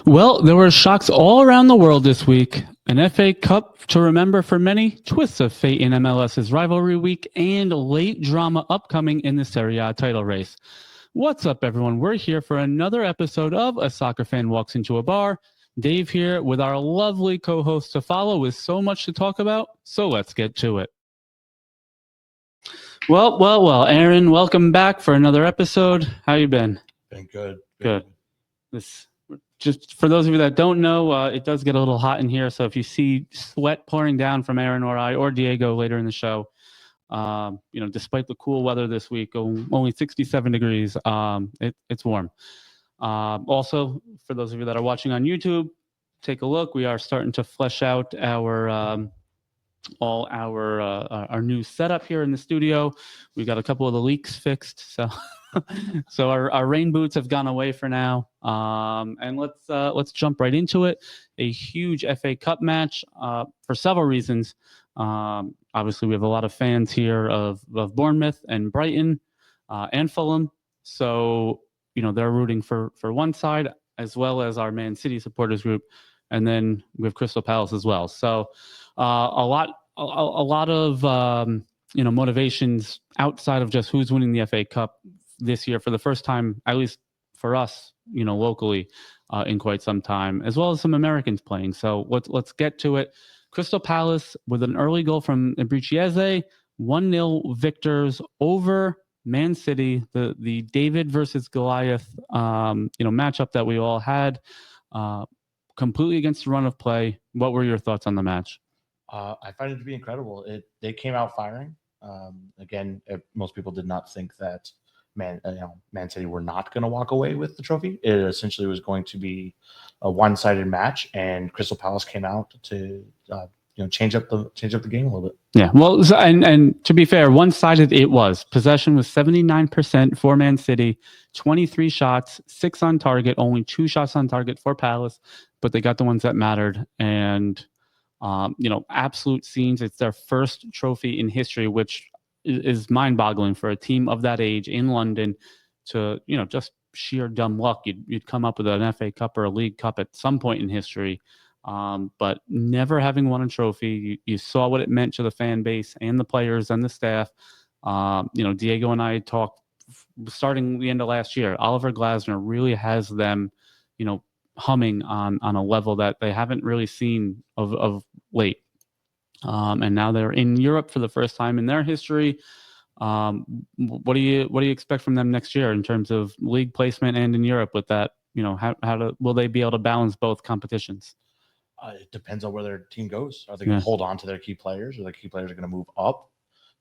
Well, there were shocks all around the world this week. An FA Cup to remember for many, twists of fate in MLS's rivalry week, and late drama upcoming in the Serie A title race. What's up, everyone? We're here for another episode of A Soccer Fan Walks Into a Bar. Dave here with our lovely co-host to follow with so much to talk about, so let's get to it. Well, Aaron, welcome back for another episode. How you been? Been good. Good. Just for those of you that don't know, it does get a little hot in here. So if you see sweat pouring down from Aaron or I or Diego later in the show, despite the cool weather this week, only 67 degrees, it's warm. Also, for those of you that are watching on YouTube, take a look. We are starting to flesh out our new setup here in the studio. We got a couple of the leaks fixed, so our rain boots have gone away for now. And let's jump right into it. A huge FA Cup match for several reasons. Obviously, we have a lot of fans here of Bournemouth and Brighton and Fulham, so they're rooting for one side as well as our Man City supporters group, and then we have Crystal Palace as well. So a lot of motivations outside of just who's winning the FA Cup this year for the first time, at least for us, locally, in quite some time, as well as some Americans playing. So let's get to it. Crystal Palace with an early goal from Ebrichieze, 1-0 victors over Man City, the David versus Goliath matchup that we all had, completely against the run of play. What were your thoughts on the match? I find it to be incredible. They came out firing. Again, most people did not think that Man City were not going to walk away with the trophy. It essentially was going to be a one-sided match, and Crystal Palace came out to change up the game a little bit. Yeah, well, and to be fair, one-sided it was. Possession was 79% for Man City, 23 shots, 6 on target, only 2 shots on target for Palace, but they got the ones that mattered. And absolute scenes. It's their first trophy in history, which is mind-boggling for a team of that age in London. To just sheer dumb luck, you'd come up with an FA Cup or a League Cup at some point in history, but never having won a trophy. You saw what it meant to the fan base and the players and the staff. Diego and I talked starting the end of last year. Oliver Glasner really has them, humming on a level that they haven't really seen of late. And now they're in Europe for the first time in their history. What do you expect from them next year in terms of league placement and in Europe with that? Will they be able to balance both competitions? It depends on where their team goes. Are they going to hold on to their key players, or the key players are going to move up?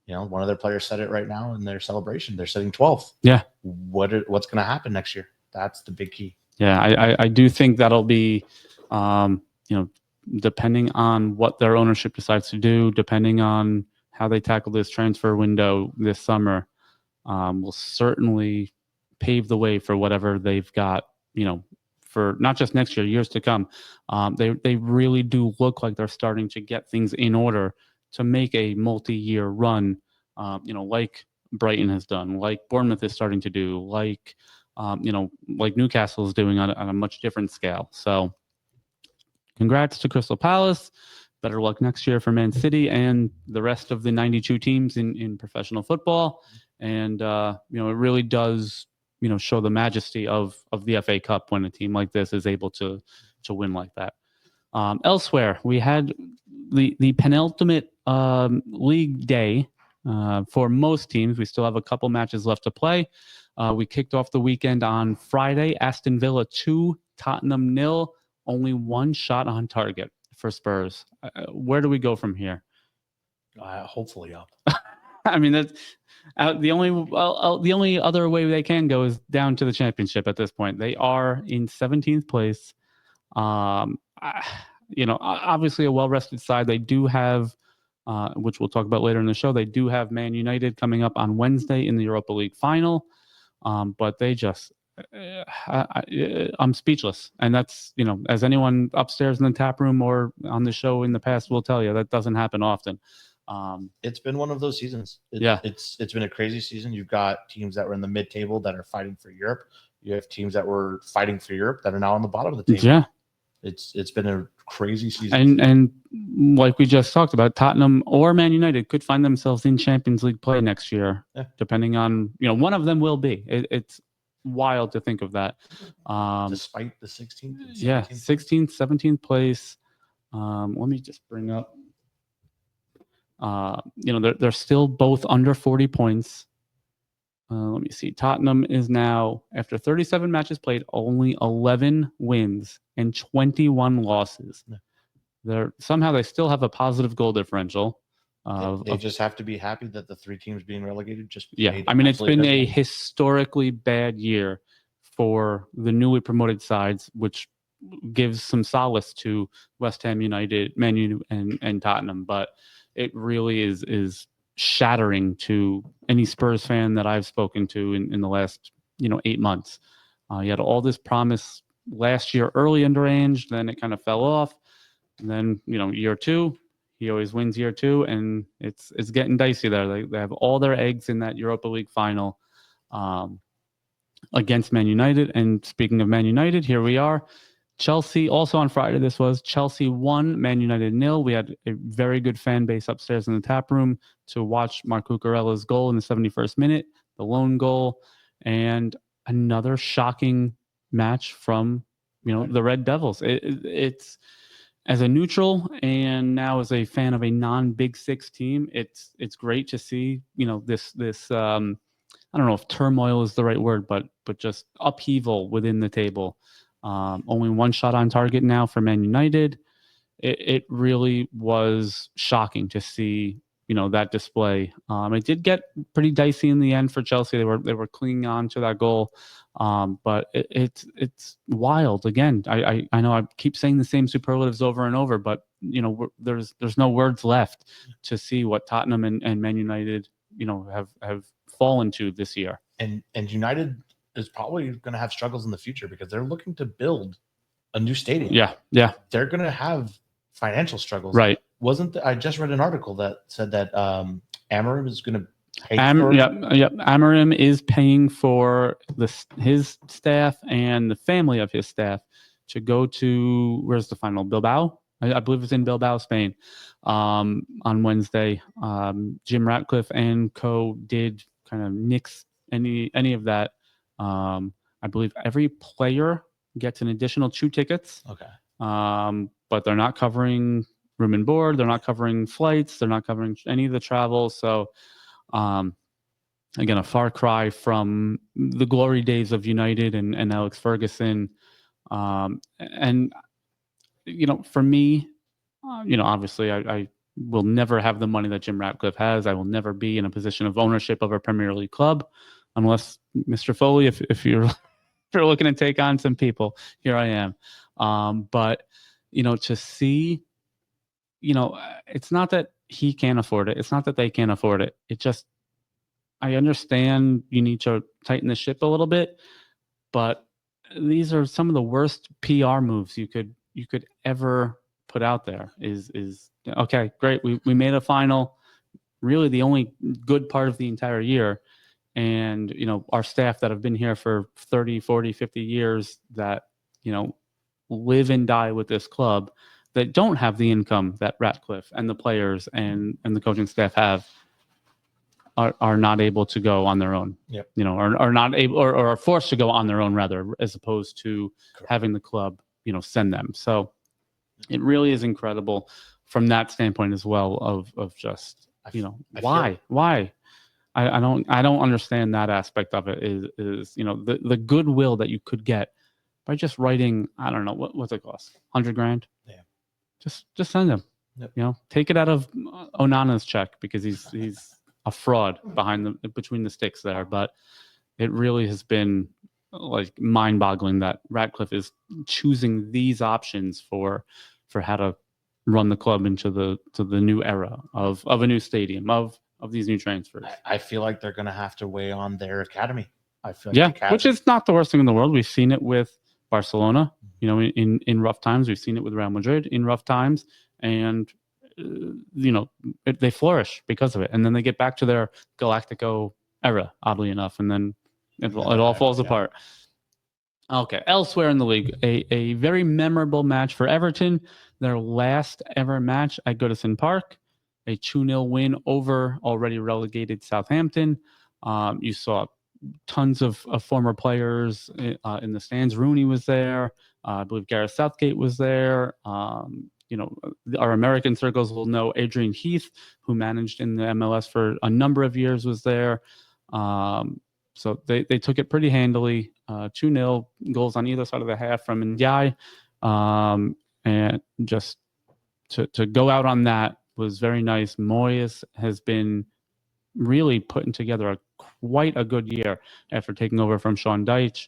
One of their players said it right now in their celebration. They're sitting 12th. Yeah. What's going to happen next year? That's the big key. Yeah, I do think that'll be, depending on what their ownership decides to do, depending on how they tackle this transfer window this summer, will certainly pave the way for whatever they've got, for not just next year, years to come. They really do look like they're starting to get things in order to make a multi-year run, like Brighton has done, like Bournemouth is starting to do, like Newcastle is doing on a much different scale. So congrats to Crystal Palace. Better luck next year for Man City and the rest of the 92 teams in professional football. And, it really does, show the majesty of the FA Cup when a team like this is able to win like that. Elsewhere, we had the penultimate league day for most teams. We still have a couple matches left to play. We kicked off the weekend on Friday. Aston Villa 2, Tottenham 0. Only 1 shot on target for Spurs. Where do we go from here? Hopefully up. I mean, that's the only other way they can go is down to the championship at this point. They are in 17th place. Obviously a well-rested side. They do have, which we'll talk about later in the show, they do have Man United coming up on Wednesday in the Europa League final. But they just, I'm speechless. And that's, as anyone upstairs in the tap room or on the show in the past will tell you, that doesn't happen often. It's been one of those seasons. Yeah. It's been a crazy season. You've got teams that were in the mid-table that are fighting for Europe. You have teams that were fighting for Europe that are now on the bottom of the table. Yeah. It's been a crazy season. And like we just talked about, Tottenham or Man United could find themselves in Champions League play next year, depending on, one of them will be. It's wild to think of that. Despite the 16th and 17th. Yeah, 16th, 17th place. Let me just bring up, they're still both under 40 points. Let me see. Tottenham is now, after 37 matches played, only 11 wins and 21 losses. Somehow they still have a positive goal differential. They just have to be happy that the 3 teams being relegated just. I mean, it's been a historically bad year for the newly promoted sides, which gives some solace to West Ham United, Man U, and Tottenham. But it really is shattering to any Spurs fan that I've spoken to in the last 8 months. You had all this promise last year early in the range, then it kind of fell off. And then year 2, he always wins year 2, and it's getting dicey there. They have all their eggs in that Europa League final against Man United. And speaking of Man United, here we are. Chelsea, also on Friday, Chelsea 1, Man United 0. We had a very good fan base upstairs in the tap room to watch Marc Cucurella's goal in the 71st minute, the lone goal, and another shocking match from the Red Devils. It's as a neutral and now as a fan of a non-Big Six team, it's great to see this I don't know if turmoil is the right word, but just upheaval within the table. Only 1 shot on target now for Man United. It really was shocking to see that display. It did get pretty dicey in the end for Chelsea. They were clinging on to that goal, but it's wild. Again, I know I keep saying the same superlatives over and over, but there's no words left to see what Tottenham and Man United have fallen to this year. And United is probably going to have struggles in the future because they're looking to build a new stadium. Yeah. They're going to have financial struggles. Right. I just read an article that said that Amorim is going to pay Amorim is paying for his staff and the family of his staff to go to, where's the final? Bilbao? I believe it's in Bilbao, Spain, on Wednesday. Jim Ratcliffe and co did kind of nix any of that. I believe every player gets an additional 2 tickets. Okay. But they're not covering room and board. They're not covering flights. They're not covering any of the travel. So, again, a far cry from the glory days of United and Alex Ferguson. And for me, obviously I will never have the money that Jim Ratcliffe has. I will never be in a position of ownership of a Premier League club, unless Mr. Foley, if you're if you're looking to take on some people, here I am. But to see, it's not that he can't afford it. It's not that they can't afford it. It just, I understand you need to tighten the ship a little bit, but these are some of the worst PR moves you could ever put out there. Is okay, great. We made a final, really the only good part of the entire year. And, our staff that have been here for 30, 40, 50 years that, live and die with this club, that don't have the income that Ratcliffe and the players and the coaching staff have, are not able to go on their own. Yep. Are not able or are forced to go on their own, rather, as opposed to having the club, send them. So it really is incredible from that standpoint as well of just, why? I don't understand that aspect of it. Is the goodwill that you could get by just writing, I don't know, what's it cost? $100,000? Yeah. Just send him. Yep. Take it out of Onana's check because he's a fraud between the sticks there. But it really has been like mind-boggling that Ratcliffe is choosing these options for how to run the club into the new era of a new stadium, of these new transfers. I feel like they're going to have to weigh on their academy. I feel like which is not the worst thing in the world. We've seen it with Barcelona, in rough times. We've seen it with Real Madrid in rough times, and they flourish because of it. And then they get back to their Galactico era, oddly enough, and then it all falls apart. Okay, elsewhere in the league, a very memorable match for Everton. Their last ever match at Goodison Park, a 2-0 win over already relegated Southampton. You saw tons of former players in the stands. Rooney was there. I believe Gareth Southgate was there. Our American circles will know Adrian Heath, who managed in the MLS for a number of years, was there. So they took it pretty handily. 2-0 goals on either side of the half from Ndiaye. And just to go out on that was very nice. Moyes has been really putting together quite a good year after taking over from Sean Dyche.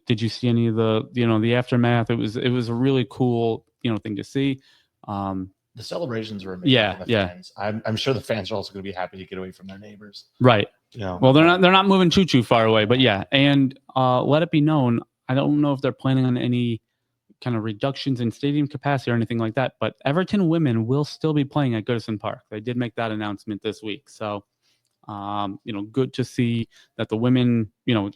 Did you see any of the aftermath? It was a really cool thing to see. The celebrations were amazing. Yeah, and the fans. I'm sure the fans are also going to be happy to get away from their neighbors. Right. Well, they're not moving too far away, but Yeah. And let it be known, I don't know if they're planning on any kind of reductions in stadium capacity or anything like that, but Everton women will still be playing at Goodison Park. They did make that announcement this week. So, good to see that the women,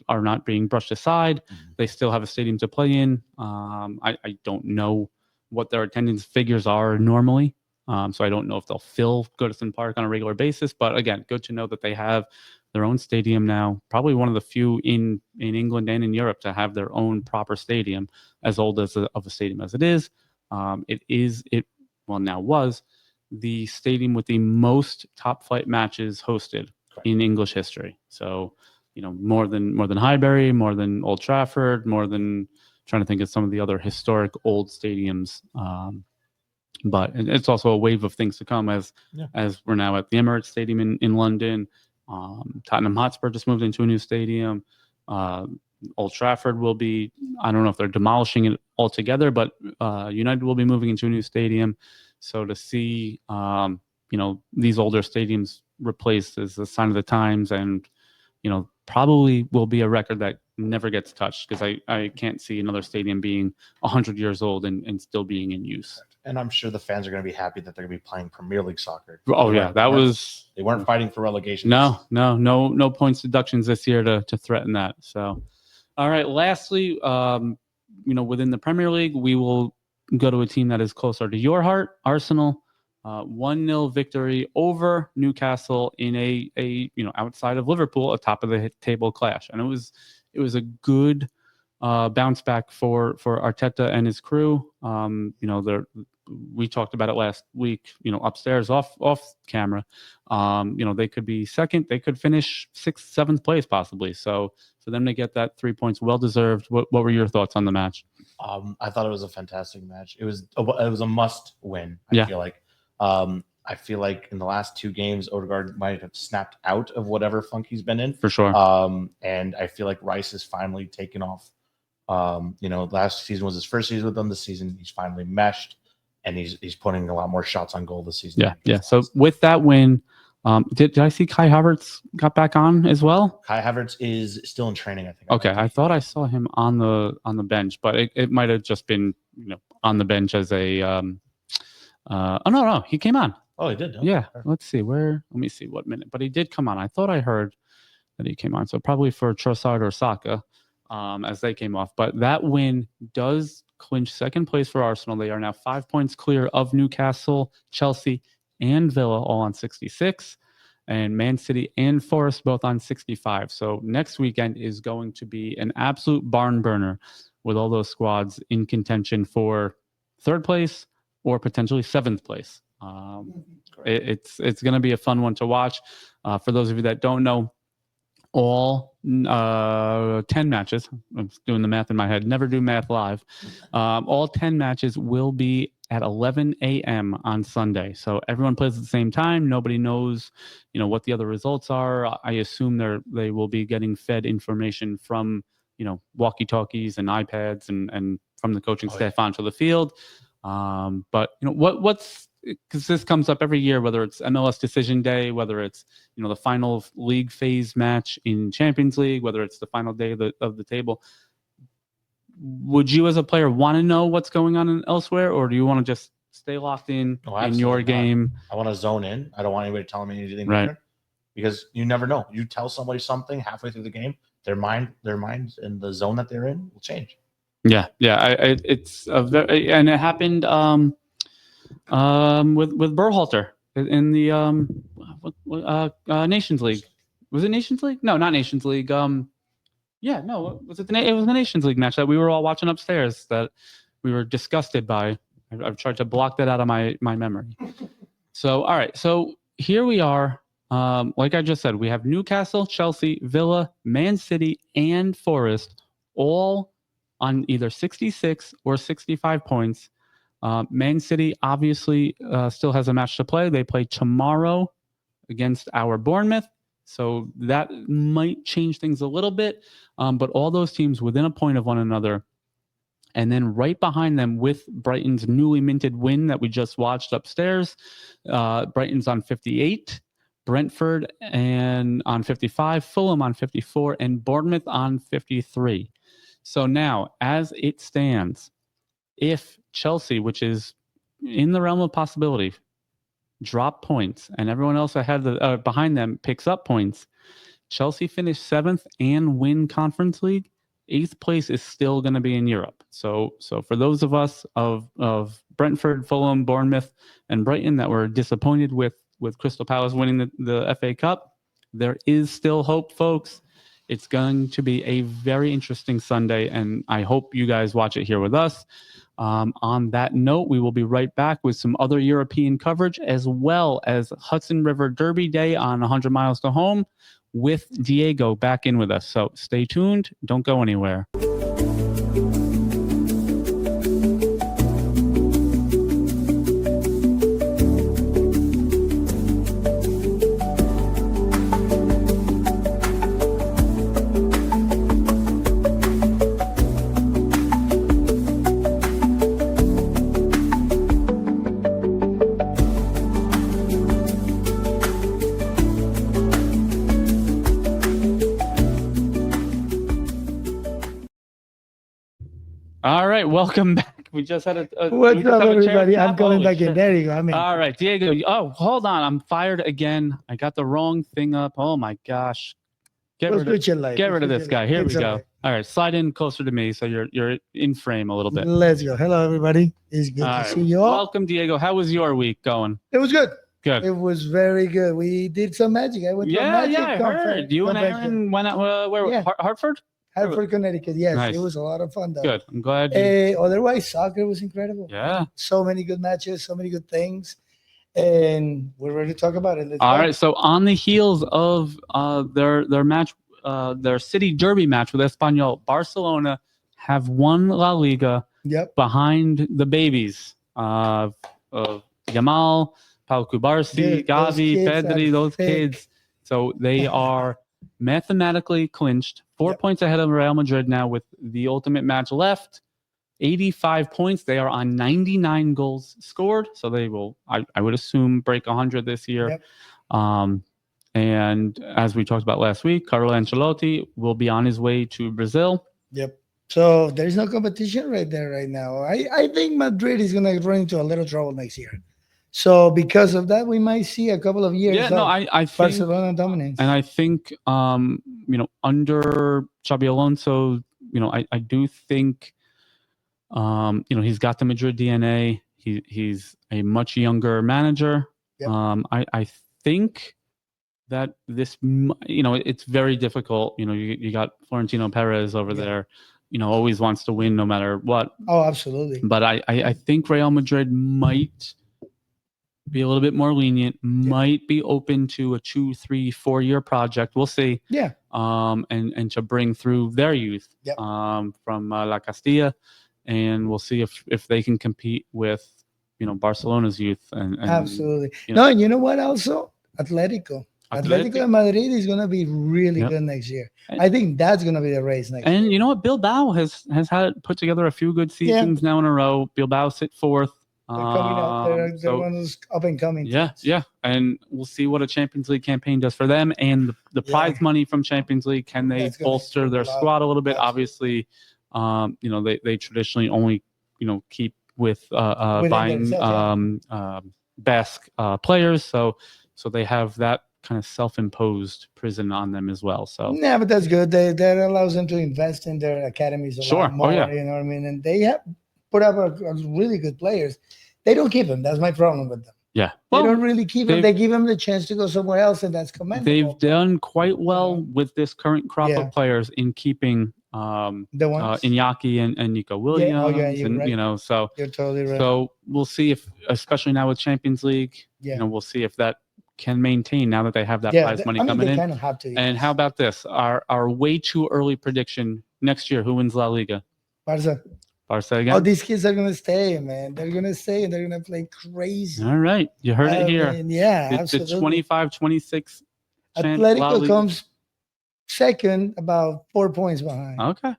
are not being brushed aside. They still have a stadium to play in. I don't know what their attendance figures are normally. So I don't know if they'll fill Goodison Park on a regular basis, but again, good to know that they have their own stadium now. Probably one of the few in England and in Europe to have their own proper stadium, as old as of a stadium as it is. Now was the stadium with the most top flight matches hosted in English history. So, more than Highbury, more than Old Trafford, more than trying to think of some of the other historic old stadiums. But it's also a wave of things to come as we're now at the Emirates Stadium in London. Tottenham Hotspur just moved into a new stadium. Old Trafford will be, I don't know if they're demolishing it altogether, but United will be moving into a new stadium. So to see, these older stadiums replaced is a sign of the times, and, probably will be a record that never gets touched, because I can't see another stadium being 100 years old and still being in use. And I'm sure the fans are going to be happy that they're going to be playing Premier League soccer. Oh yeah, they weren't fighting for relegation. No points deductions this year to threaten that. So, all right. Lastly, within the Premier League, we will go to a team that is closer to your heart, Arsenal. 1-0 victory over Newcastle in a outside of Liverpool, a top of the table clash, and it was a good bounce back for Arteta and his crew. We talked about it last week, upstairs off camera. They could be second, they could finish 6th, 7th place possibly. So for them to get that 3 points, well deserved. What were your thoughts on the match? I thought it was a fantastic match. It was a must win. I feel like in the last 2 games, Odegaard might have snapped out of whatever funk he's been in. For sure. And I feel like Rice has finally taken off. Last season was his first season with them. This season, he's finally meshed, and he's putting a lot more shots on goal this season. Yeah. So with that win, did I see Kai Havertz got back on as well? Kai Havertz is still in training, I think. Okay, I thought I saw him on the bench, but it might have just been on the bench as a. No, he came on. Oh, he did. Okay. Yeah. Let's see let me see what minute, but he did come on. I thought I heard that he came on, so probably for Trossard or Saka, as they came off. But that win does clinch second place for Arsenal. They are now 5 points clear of Newcastle, Chelsea, and Villa, all on 66, and Man City and Forest both on 65. So next weekend is going to be an absolute barn burner, with all those squads in contention for 3rd place or potentially 7th place. It's going to be a fun one to watch. For those of you that don't know, all 10 matches, I'm doing the math in my head, never do math live. All 10 matches will be at 11 a.m. on Sunday. So everyone plays at the same time. Nobody knows, what the other results are. I assume they will be getting fed information from, walkie-talkies and iPads and from the coaching staff onto the field. But what's, because this comes up every year, whether it's MLS decision day, whether it's the final league phase match in Champions League, whether it's the final day of the table. Would you as a player want to know what's going on elsewhere, or do you want to just stay locked in your game? I want to zone in. I don't want anybody telling me anything right. different, because you never know. You tell somebody something halfway through the game, their minds and the zone that they're in will change. Yeah. It's a very, and it happened with Berhalter in the Nations League. Was it Nations League? No, not Nations League. Yeah, no, was it it was the Nations League match that we were all watching upstairs that we were disgusted by. I've tried to block that out of my memory. So, all right. So here we are. Like I just said, we have Newcastle, Chelsea, Villa, Man City, and Forest all on either 66 or 65 points. Man City obviously still has a match to play. They play tomorrow against our Bournemouth. So that might change things a little bit. But all those teams within a point of one another. And then right behind them with Brighton's newly minted win that we just watched upstairs, Brighton's on 58, Brentford and on 55, Fulham on 54, and Bournemouth on 53. So now, as it stands, if Chelsea, which is in the realm of possibility, drop points and everyone else behind them picks up points, Chelsea finish 7th and win Conference League, 8th place is still going to be in Europe. So for those of us of Brentford, Fulham, Bournemouth, and Brighton that were disappointed with Crystal Palace winning the FA Cup, there is still hope, folks. It's going to be a very interesting Sunday, and I hope you guys watch it here with us. On that note, we will be right back with some other European coverage, as well as Hudson River Derby Day on 100 Miles to Home, with Diego back in with us. So stay tuned. Don't go anywhere. All right, welcome back. We just had What's up, everybody? I'm coming back in. There you go. All right, Diego. Oh, hold on. I'm fired again. I got the wrong thing up. Oh my gosh. Get rid of this guy. Here we go. All right, slide in closer to me so you're in frame a little bit. Let's go. Hello, everybody. It's good to see you all. Welcome, Diego. How was your week going? It was good. Good. It was very good. We did some magic. I went to a magic I heard. You and Aaron went out where? Yeah. Hartford? Hartford, Connecticut. Yes, Nice. It was a lot of fun, though. Good. I'm glad. Otherwise, soccer was incredible. Yeah. So many good matches, so many good things. And we're ready to talk about it. Let's All go. right. So on the heels of their match, their city derby match with Espanyol, Barcelona have won La Liga behind the babies of Yamal, Pau Cubarsí, Gavi, Pedri, those kids. So they are mathematically clinched, 4 points ahead of Real Madrid now with the ultimate match left. 85 points. They are on 99 goals scored. So they will, I would assume, break 100 this year. And as we talked about last week, Carlo Ancelotti will be on his way to Brazil. So there's no competition right there right now. I think Madrid is going to run into a little trouble next year. So because of that, we might see a couple of years of I think Barcelona dominance. And I think, under Xabi Alonso, I do think, he's got the Madrid DNA. He's a much younger manager. I think that this, it's very difficult. You got Florentino Perez over there, always wants to win no matter what. Oh, absolutely. But I think Real Madrid might be a little bit more lenient, might be open to a 2, 3, 4 year project. We'll see. And to bring through their youth from La Castilla, and we'll see if they can compete with Barcelona's youth. And absolutely. And you know what? Also, Atletico de Madrid is going to be really good next year. I think that's going to be the race next year. And you know what? Bilbao has had put together a few good seasons now in a row. Bilbao sit fourth. They're coming out. They're one of those up and coming. And we'll see what a Champions League campaign does for them, and the prize money from Champions League. Can they bolster their squad a little bit? Absolutely. Obviously, they traditionally only keep with buying Basque players, so they have that kind of self-imposed prison on them as well. So Yeah, but that's good. That allows them to invest in their academies a Sure. lot Oh, more. yeah. You know what I mean? And they have put up a really good players. They don't keep them. That's my problem with them. yeah, They well, don't really keep them. they've- They give them the chance to go somewhere else, and that's they've commendable. done quite well know. with this current crop Yeah. of players in keeping The ones. Iñaki and Nico Williams, Yeah. Oh, yeah, you're and right. so You're totally right. so we'll see if, especially now with Champions League, Yeah. we'll see if that can maintain now that they have that yeah, prize money I mean, coming they in. kind of have to. And yes. how about this? Our way too early prediction next year: who wins La Liga? Barca? Barca Oh, again. these kids are gonna stay, man. They're gonna stay and they're gonna play crazy. All right, you heard it here. mean, yeah, The absolutely. 25-26 La Atletico Liga. comes second, about 4 points behind. Okay,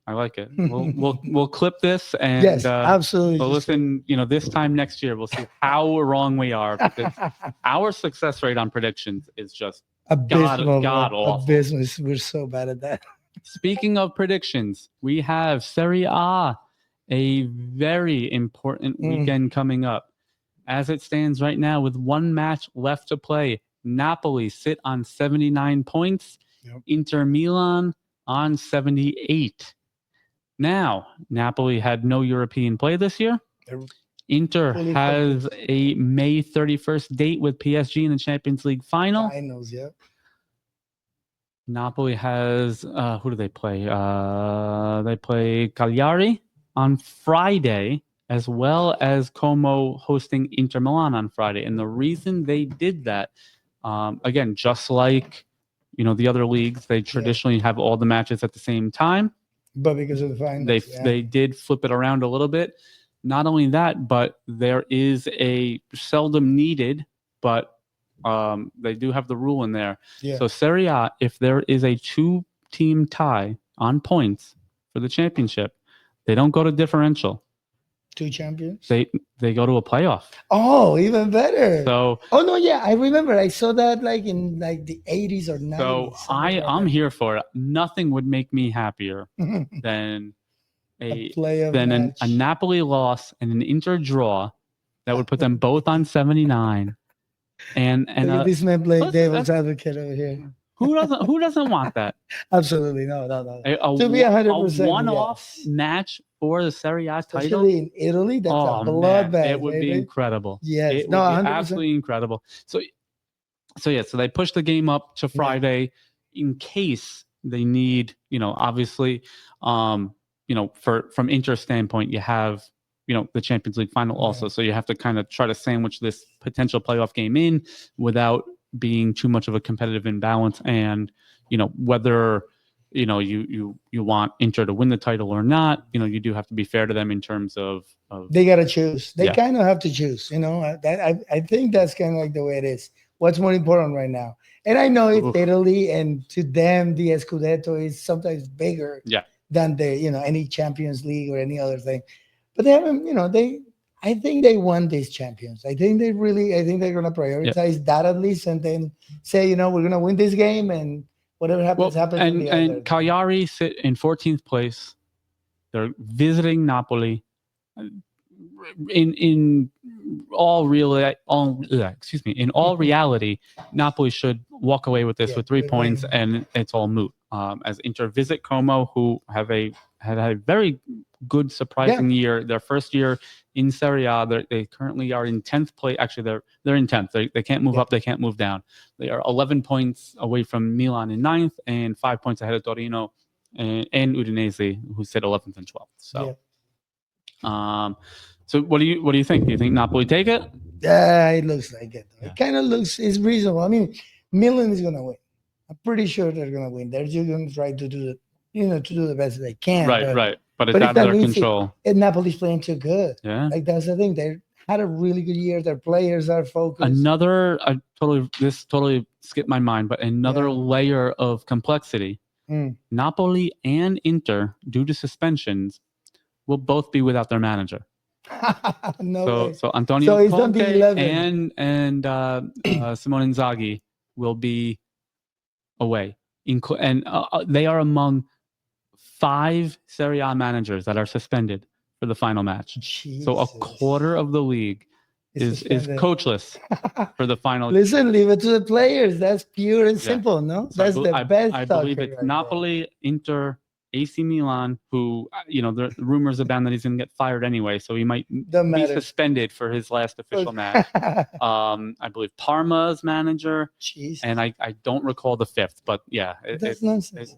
I like it. We'll clip this and yes, absolutely. well, listen. This time next year we'll see how wrong we are, because our success rate on predictions is just abysmal. God awful. Abysmal. We're so bad at that. Speaking of predictions, we have Serie A, a very important weekend coming up. As it stands right now, with one match left to play, Napoli sit on 79 points, Yep. Inter Milan on 78. Now, Napoli had no European play this year. They're Inter fully has focused. a May 31st date with PSG in the Champions League final. Finals, yeah. Napoli has who do they play? They play Cagliari on Friday, as well as Como hosting Inter Milan on Friday. And the reason they did that, again, just like the other leagues, they traditionally have all the matches at the same time. But because of the finals, They did flip it around a little bit. Not only that, but there is a seldom needed, but they do have the rule in there. Yeah. So Serie A, if there is a 2-team tie on points for the championship, they don't go to differential. 2 champions. They go to a playoff. Oh, even better. So oh no, yeah, I remember. I saw that in the 80s or 90s. so I'm here for it. Nothing would make me happier than a playoff than match. a Napoli loss and an Inter draw that would put them both on 79. And Look at this man playing listen, devil's advocate over here. who doesn't want that? Absolutely, no. To be 100%, a one-off yes. match for the Serie A title. Especially in Italy, that's a bloodbath. It would be incredible. Yes, it no, would be 100%. absolutely incredible. So they pushed the game up to Friday in case they need, obviously, from Inter's standpoint, you have, the Champions League final also. So you have to kind of try to sandwich this potential playoff game in without being too much of a competitive imbalance. And, whether, you want Inter to win the title or not, you do have to be fair to them in terms of they got to choose. They Yeah. kind of have to choose, I think that's kind of like the way it is. What's more important right now? And I know it's Oof. Italy, and to them, the Scudetto is sometimes bigger than any Champions League or any other thing. But they haven't, I think they won these champions. I think they're going to prioritize that at least, and then say, we're going to win this game, and whatever happens. And Cagliari sit in 14th place. They're visiting Napoli. In all reality, Napoli should walk away with this with 3 points, and it's all moot. As Inter visit Como, who had a very good, surprising year. Their first year in Serie A. They currently are in 10th place. Actually, they're in 10th. They can't move up. They can't move down. They are 11 points away from Milan in 9th and 5 points ahead of Torino and Udinese, who sit 11th and 12th. So, so what do you think? Do you think Napoli take it? Yeah, it looks like it. It kind of looks it's reasonable. I mean, Milan is gonna win. I'm pretty sure they're gonna win. They're just gonna try to do the best they can. Right. But it's out of their control. And Napoli's playing too good. Yeah. Like that's the thing. They had a really good year. Their players are focused. This totally skipped my mind, but another layer of complexity. Napoli and Inter, due to suspensions, will both be without their manager. So Antonio Conte and Simone Inzaghi will be away. And they are among 5 Serie A managers that are suspended for the final match. Jesus. So a quarter of the league is suspended. coachless for the final. Listen, leave it to the players. That's pure and simple, no? So That's the best. I believe soccer it's right Napoli, Inter, AC Milan, who, the rumors abound that he's going to get fired anyway, so he might Don't be matter. suspended for his last official match. I believe Parma's manager, Jeez. and I don't recall the fifth, but yeah, That's nonsense.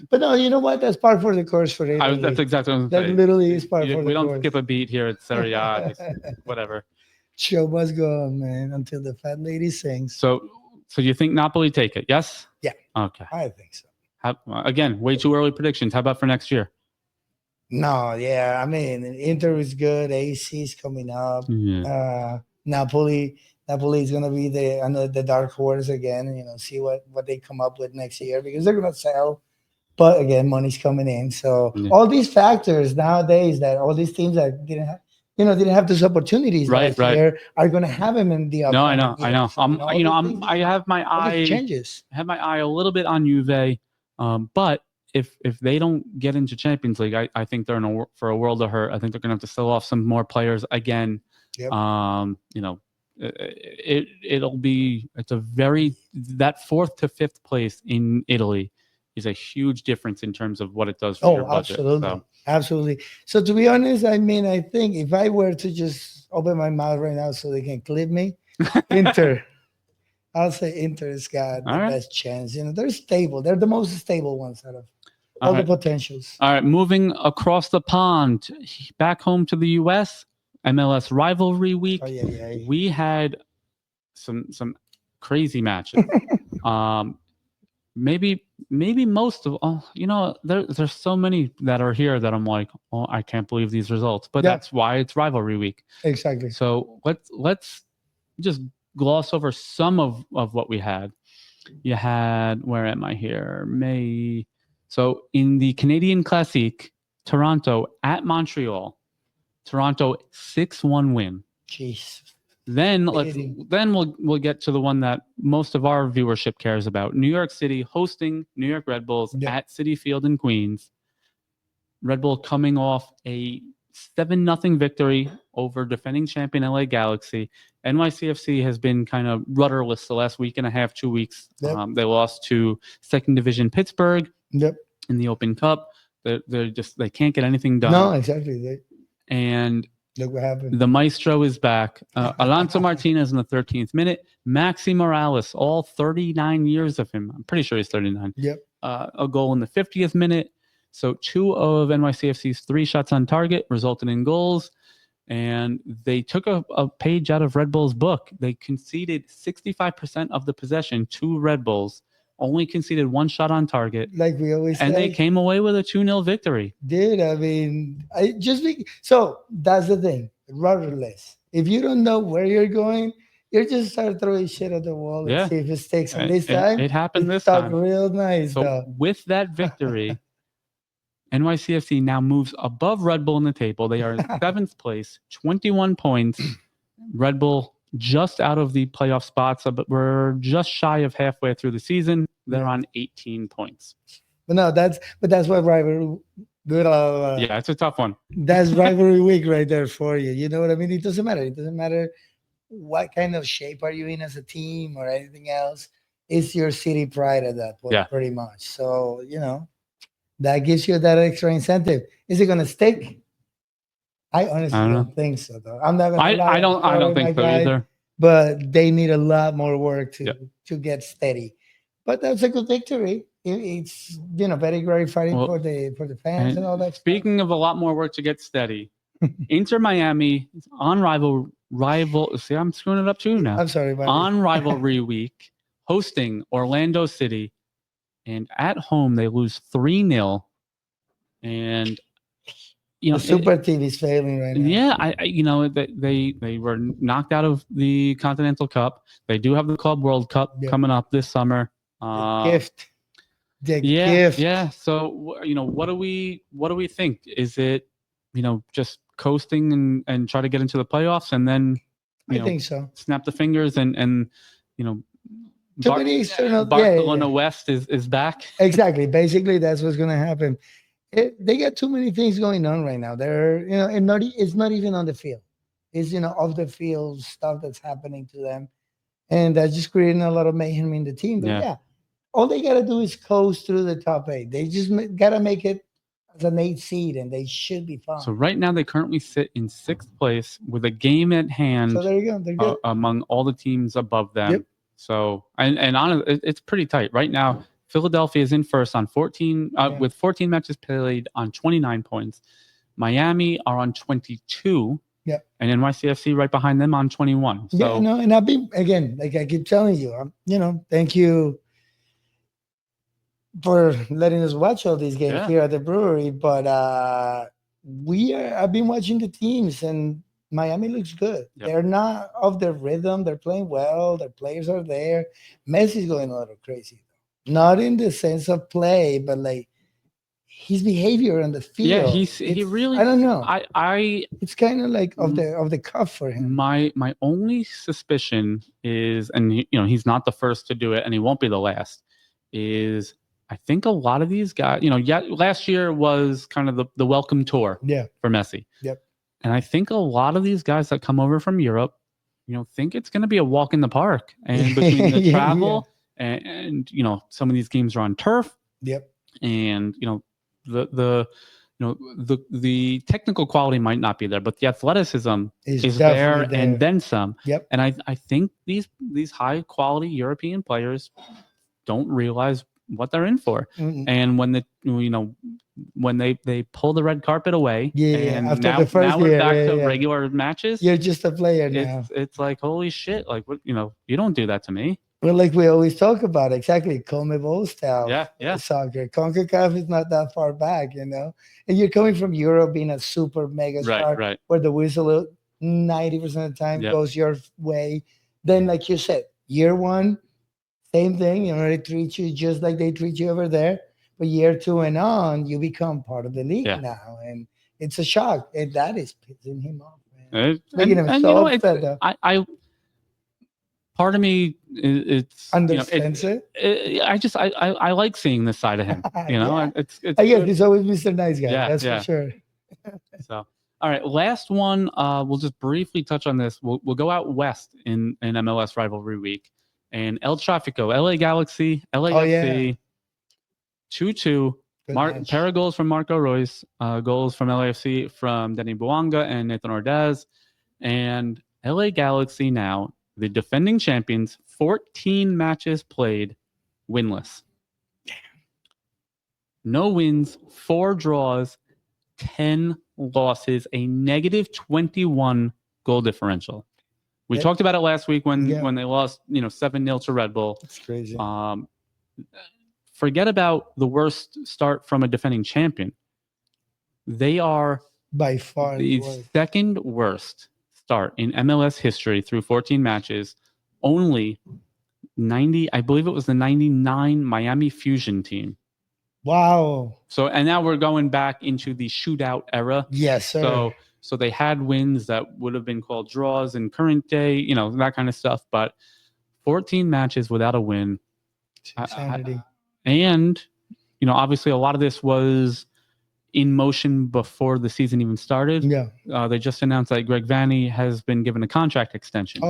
But no, you know what? That's part for the course for Italy. that's exactly what I'm That saying. literally is part for the We don't course. skip a beat here at Serie A, just whatever. Show must go on, man, until the fat lady sings. So you think Napoli take it? Yes? Yeah. Okay. I think so. Again, way too early predictions. How about for next year? No, yeah. I mean, Inter is good. AC is coming up. Yeah. Napoli is gonna be the dark horse again. See what they come up with next year, because they're gonna sell. But again, money's coming in. So all these factors nowadays, that all these teams that didn't have those opportunities last year are gonna have them in the No, I know. So, I have my eye changes. I have my eye a little bit on Juve, but if they don't get into Champions League, I think they're for a world of hurt. I think they're gonna have to sell off some more players again. Yep. It's a very, that 4th to 5th place in Italy is a huge difference in terms of what it does for your budget. Absolutely. So to be honest, I mean, I think if I were to just open my mouth right now so they can clip me, Inter. I'll say Inter's got the best chance. They're stable. They're the most stable ones out of all the potentials. All right, moving across the pond, back home to the U.S., MLS Rivalry Week. We had some crazy matches. Maybe most of there's so many that are here that I'm like, oh, I can't believe these results. But that's why it's Rivalry Week. Exactly. So let's just gloss over some of what we had. You had, where am I here? So in the Canadian Classique, Toronto at Montreal. Toronto 6-1 win. Jeez. Then we'll get to the one that most of our viewership cares about. New York City hosting New York Red Bulls at Citi Field in Queens. Red Bull coming off a 7-0 victory over defending champion LA Galaxy. NYCFC has been kind of rudderless the last week and a half, 2 weeks. Yep. They lost to 2nd Division Pittsburgh in the Open Cup. They can't get anything done. No, exactly. And look what happened. The maestro is back. Alonso Martinez in the 13th minute. Maxi Morales, all 39 years of him. I'm pretty sure he's 39. Yep. A goal in the 50th minute. So 2 of NYCFC's 3 shots on target resulted in goals. And they took a page out of Red Bull's book. They conceded 65% of the possession to Red Bulls. Only conceded 1 shot on target. Like we always say. And they came away with a 2-0 victory. Dude, I mean, so that's the thing. Rudderless. If you don't know where you're going, you just start throwing shit at the wall and see if it sticks. And this time, it happened this time. Real nice. So with that victory, NYCFC now moves above Red Bull in the table. They are in 7th place, 21 points. Red Bull just out of the playoff spots, but we're just shy of halfway through the season. They're on 18 points. But that's what rivalry. Yeah, it's a tough one. That's Rivalry Week right there for you. You know what I mean? It doesn't matter. It doesn't matter what kind of shape are you in as a team or anything else. It's your city pride at that point, pretty much. So that gives you that extra incentive. Is it going to stick? I honestly don't think so, though. I'm not going to. I don't think so either. But they need a lot more work to get steady. But that's a good victory. It's very gratifying for the fans and all that. Speaking of a lot more work to get steady, Inter Miami on rival. See, I'm screwing it up too now. I'm sorry, buddy. On Rivalry Week, hosting Orlando City, and at home they lose 3-0, and the Super Team is failing right now. Yeah, they were knocked out of the Continental Cup. They do have the Club World Cup coming up this summer. Gift. Yeah. So what do we think? Is it just coasting and try to get into the playoffs and then I think so. Snap the fingers and too many external Barcelona West is back. Exactly. Basically, that's what's going to happen. They got too many things going on right now. They're it's not even on the field. It's off the field stuff that's happening to them, and that's just creating a lot of mayhem in the team. But yeah, all they gotta do is coast through the top 8. They just gotta make it as an 8 seed, and they should be fine. So right now they currently sit in 6th place with a game at hand. So there you go. They're good. Among all the teams above them. Yep. So and honestly, it's pretty tight right now. Philadelphia is in first on 14 with 14 matches played on 29 points. Miami are on 22. Yeah. And NYCFC right behind them on 21. So yeah, no, and I've been again, like I keep telling you, thank you for letting us watch all these games here at the brewery. But I've been watching the teams, and Miami looks good. Yep. They're not off their rhythm. They're playing well. Their players are there. Messi's going a little crazy, not in the sense of play, but like his behavior on the field. Yeah, he really. I don't know. It's kind of like of the cuff for him. My only suspicion is, and he's not the first to do it, and he won't be the last. Is I think a lot of these guys, last year was kind of the welcome tour for Messi. Yep. And I think a lot of these guys that come over from Europe, think it's going to be a walk in the park. And between the travel and some of these games are on turf. Yep. And, the technical quality might not be there, but the athleticism is there and then some. Yep. And I think these high quality European players don't realize what they're in for. Mm-mm. And when they pull the red carpet away, and after now, the first now we're year, back to regular matches. You're just a player now. It's like, holy shit, like what, you don't do that to me. Well, like we always talk about, exactly, CONMEBOL style soccer. CONCACAF is not that far back, and you're coming from Europe being a super mega star, right. where the whistle 90% of the time goes your way. Then, like you said, year 1, same thing, they treat you just like they treat you over there. But year 2 and on, you become part of the league now, and it's a shock. And that is pissing him off, man. Making him so upset. Part of me, it's understands it. I like seeing this side of him. It's I guess he's always Mr. Nice Guy. That's for sure. So, all right, last one. We'll just briefly touch on this. We'll go out west in MLS Rivalry Week, and El Tráfico, LA Galaxy, LAFC, 2-2. Pair of goals from Marco Royce, goals from LAFC from Denny Bouanga and Nathan Ordaz, and LA Galaxy now the defending champions, 14 matches played, winless. Damn. No wins, 4 draws, 10 losses, a negative 21 goal differential. We talked about it last week when they lost, 7-0 to Red Bull. It's crazy. Forget about the worst start from a defending champion. They are by far the second worst start in MLS history through 14 matches. Only 90, I believe it was the 99 Miami Fusion team. Wow. So, and now we're going back into the shootout era. Yes, sir. So they had wins that would have been called draws in current day, that kind of stuff. But 14 matches without a win. Insanity. And, obviously a lot of this was in motion before the season even started. Yeah. They just announced that Greg Vanney has been given a contract extension.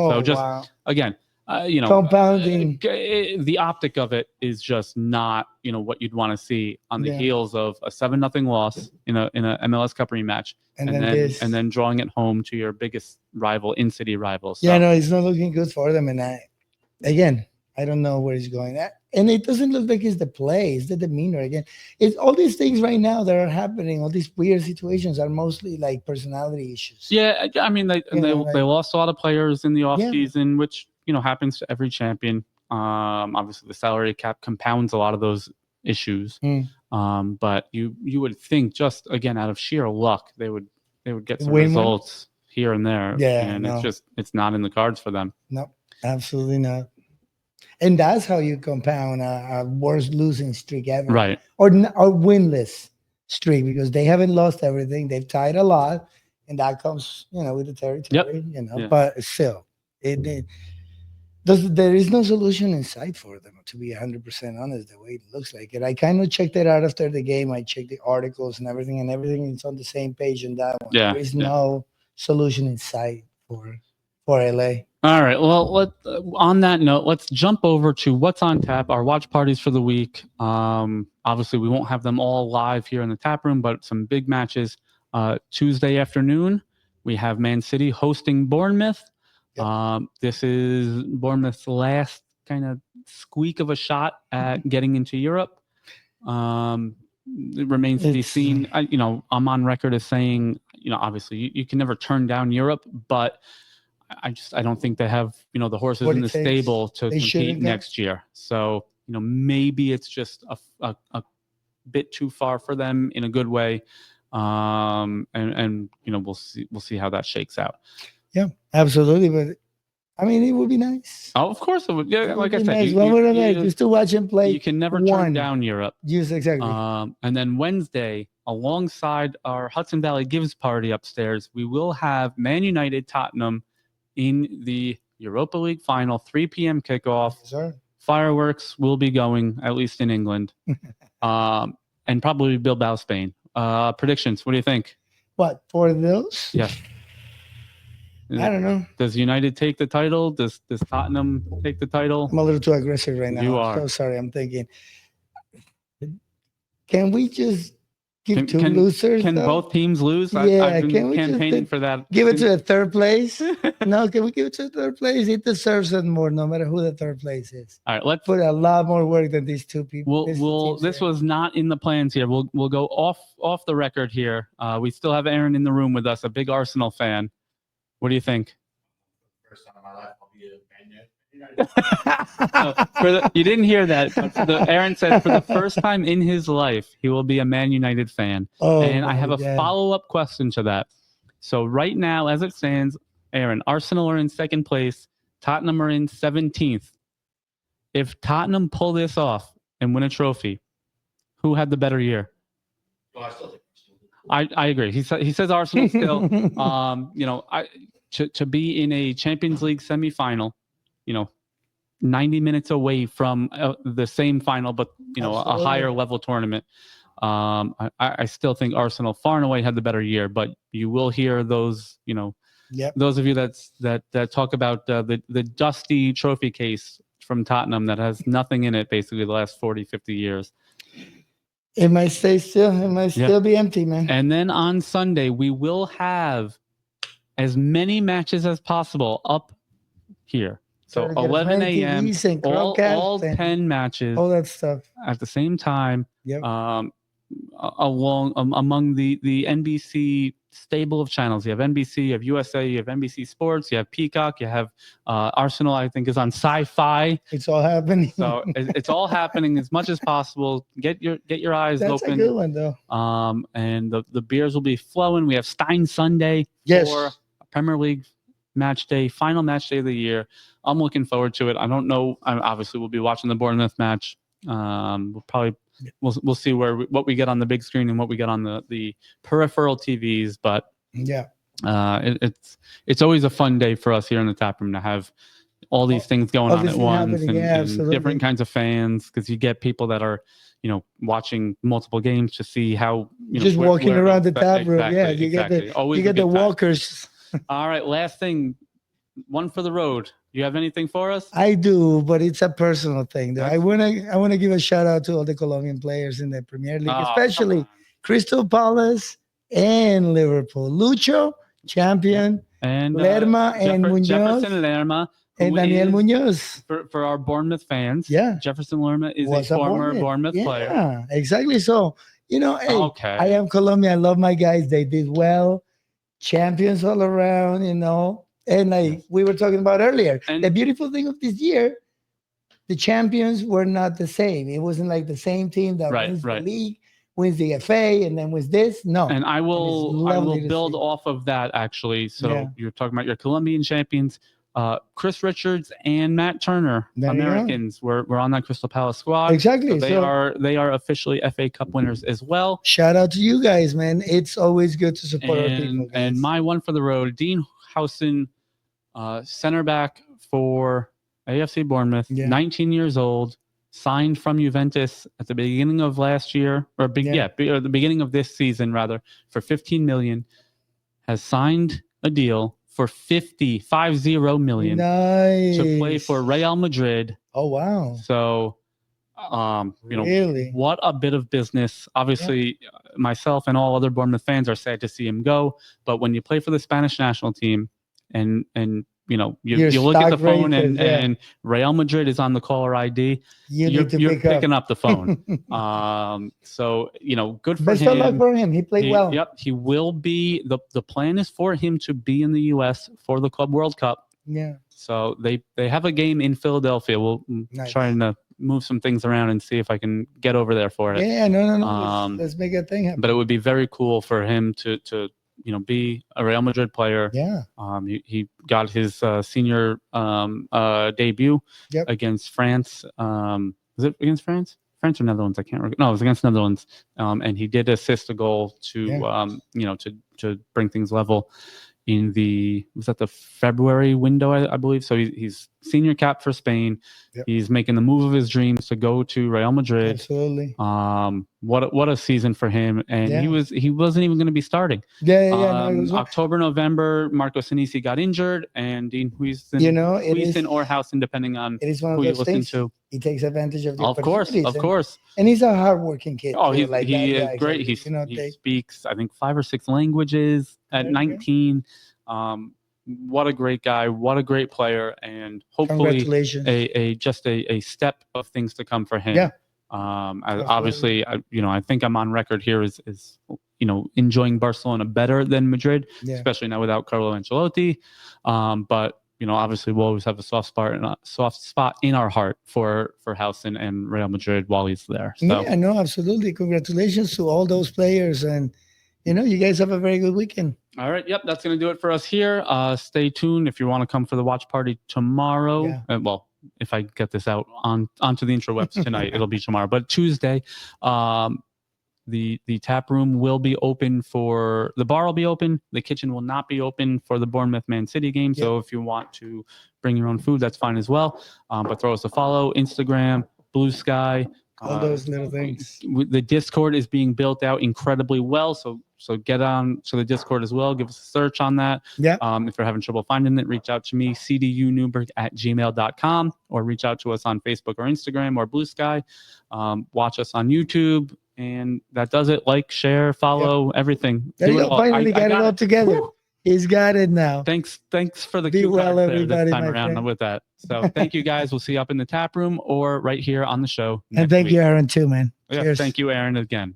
Again, compounding. The optic of it is just not, what you'd want to see on the heels of a 7-0 loss in a MLS Cup rematch, and then drawing it home to your biggest rival, in-city rival. So. Yeah, no, it's not looking good for them. And I don't know where he's going at. And it doesn't look like it's the play, it's the demeanor again. It's all these things right now that are happening, all these weird situations are mostly like personality issues. Yeah, I mean, they lost a lot of players in the offseason, which, happens to every champion. Obviously, the salary cap compounds a lot of those issues. But you would think just, again, out of sheer luck, they would get some results here and there. Yeah, and it's not in the cards for them. No, absolutely not. And that's how you compound a worst losing streak ever. Right. Or winless streak, because they haven't lost everything. They've tied a lot, and that comes, with the territory, But still, there is no solution in sight for them, to be 100% honest, the way it looks like it. I kind of checked it out after the game. I checked the articles and everything is on the same page in that one. Yeah. There is no solution in sight for LA. All right. Well, on that note, let's jump over to what's on tap, our watch parties for the week. Obviously, we won't have them all live here in the tap room, but some big matches. Tuesday afternoon, we have Man City hosting Bournemouth. Yep. This is Bournemouth's last kind of squeak of a shot at getting into Europe. It remains to be seen. I'm on record as saying, obviously you can never turn down Europe, but I don't think they have, the horses in the stable to compete next year. So, maybe it's just a bit too far for them in a good way. And we'll see how that shakes out. Yeah, absolutely. But I mean, it would be nice. Oh, of course it would. Yeah, like I said, nice. Just to watch him play. You can never turn down Europe. Yes, exactly. And then Wednesday, alongside our Hudson Valley Gives party upstairs, we will have Man United Tottenham in the Europa League final, 3 p.m. kickoff. Yes, sir. Fireworks will be going, at least in England, and probably Bilbao, Spain. Predictions, what do you think? What, for those? Yes. I don't know. Does United take the title? Does Tottenham take the title? I'm a little too aggressive right now. You are. So sorry. I'm thinking, can we just give two losers? Can both teams lose? Yeah, I've been campaigning for that. Give it to the third place? No, can we give it to the third place? It deserves it more, no matter who the third place is. All right, let's put a lot more work than these two people. This was not in the plans here. We'll go off the record here. We still have Aaron in the room with us, a big Arsenal fan. What do you think? First time in my life, I'll be a Man United. You didn't hear that. But Aaron said for the first time in his life, he will be a Man United fan. And I have a follow-up question to that. So right now, as it stands, Aaron, Arsenal are in second place. Tottenham are in 17th. If Tottenham pull this off and win a trophy, who had the better year? Well, I still think I agree. He says Arsenal still. To be in a Champions League semifinal, 90 minutes away from the same final, but a higher level tournament. I still think Arsenal far and away had the better year, but you will hear those, those of you that talk about the dusty trophy case from Tottenham that has nothing in it basically the last 40, 50 years. It might stay still. It might still be empty, man. And then on Sunday, we will have as many matches as possible up here. So 11 a.m., all 10 matches. All that stuff. At the same time. Yep. Among the NBC stable of channels. You have NBC, you have USA, you have NBC Sports, you have Peacock, you have Arsenal, I think, is on Sci-Fi. It's all happening. So it's all happening as much as possible. Get your eyes open. That's a good one, though. And the beers will be flowing. We have Stein Sunday for Premier League match day, final match day of the year. I'm looking forward to it. I don't know. Obviously, we'll be watching the Bournemouth match. We'll see what we get on the big screen and what we get on the peripheral TVs. But it's always a fun day for us here in the tap room to have all these things going on at once and different kinds of fans, because you get people that are watching multiple games to see how just walking around the tap room. You get the walkers. All right, last thing, one for the road. You have anything for us? I do, but it's a personal thing. I wanna give a shout out to all the Colombian players in the Premier League, especially Crystal Palace and Liverpool. Lucho, champion, and Lerma and Munoz. Jefferson Lerma. And Daniel Munoz. For our Bournemouth fans, Jefferson Lerma is a former Bournemouth player. Yeah, exactly. So, I am Colombian. I love my guys. They did well. Champions all around, And like we were talking about earlier, the beautiful thing of this year, the champions were not the same. It wasn't like the same team that wins the league, wins the FA, and then wins this. No. And I will build off of that, actually. So you're talking about your Colombian champions. Chris Richards and Matt Turner, Americans, were on that Crystal Palace squad. Exactly. So they are officially FA Cup winners as well. Shout out to you guys, man. It's always good to support our people. Guys. And my one for the road, Dean Howson, center back for AFC Bournemouth, 19 years old, signed from Juventus at the beginning of last year, or the beginning of this season rather, for $15 million. Has signed a deal for 50 million nice. to play for Real Madrid. Oh wow! So, really, what a bit of business. Obviously, myself and all other Bournemouth fans are sad to see him go. But when you play for the Spanish national team, and you look at the phone and Real Madrid is on the caller ID, you're picking up the phone. So good for him. Best of luck for him. He played well. Yep, he will be. The plan is for him to be in the U.S. for the Club World Cup. Yeah. So they have a game in Philadelphia. We'll trying to move some things around and see if I can get over there for it. Yeah, no. Let's make a thing happen. But it would be very cool for him to be a Real Madrid player. Yeah. He got his senior debut against France. Was it against France? France or Netherlands? I can't remember. No, it was against Netherlands. And he did assist a goal to to bring things level in the February window, I believe. So he's senior cap for Spain. Yep. He's making the move of his dreams to go to Real Madrid. Absolutely. What a season for him. And he wasn't even going to be starting. October, November, Marco Sinisi got injured, and Dean Huijsen or Housen, depending on who you listen to. He takes advantage of the opportunities. Of course. And he's a hardworking kid. Oh, he is great. He speaks, I think, 5 or 6 languages at 19. What a great guy. What a great player. And hopefully a step of things to come for him. Yeah. Obviously, I think I'm on record here is enjoying Barcelona better than Madrid, especially now without Carlo Ancelotti. But obviously we'll always have a soft spot in our heart for Housen and Real Madrid while he's there. So. Yeah, no, absolutely. Congratulations to all those players, and you guys have a very good weekend. All right. Yep. That's going to do it for us here. Stay tuned if you want to come for the watch party tomorrow. Yeah. Well, if I get this out onto the intrawebs tonight, it'll be tomorrow. But Tuesday, the tap room will be open the bar will be open. The kitchen will not be open for the Bournemouth Man City game. So if you want to bring your own food, that's fine as well. But throw us a follow, Instagram, Blue Sky. All those little things. The Discord is being built out incredibly well. So get on to the Discord as well. Give us a search on that. Yeah. If you're having trouble finding it, reach out to me, cdunewberg@gmail.com, or reach out to us on Facebook or Instagram or Blue Sky. Watch us on YouTube. And that does it. Like, share, follow, everything. There you go. Finally got it all together. Woo! He's got it now. Thanks for the Be well, everybody, this time around with that. So thank you guys. We'll see you up in the tap room or right here on the show. And thank you, Aaron, too, man. Yeah, Cheers. Thank you, Aaron, again.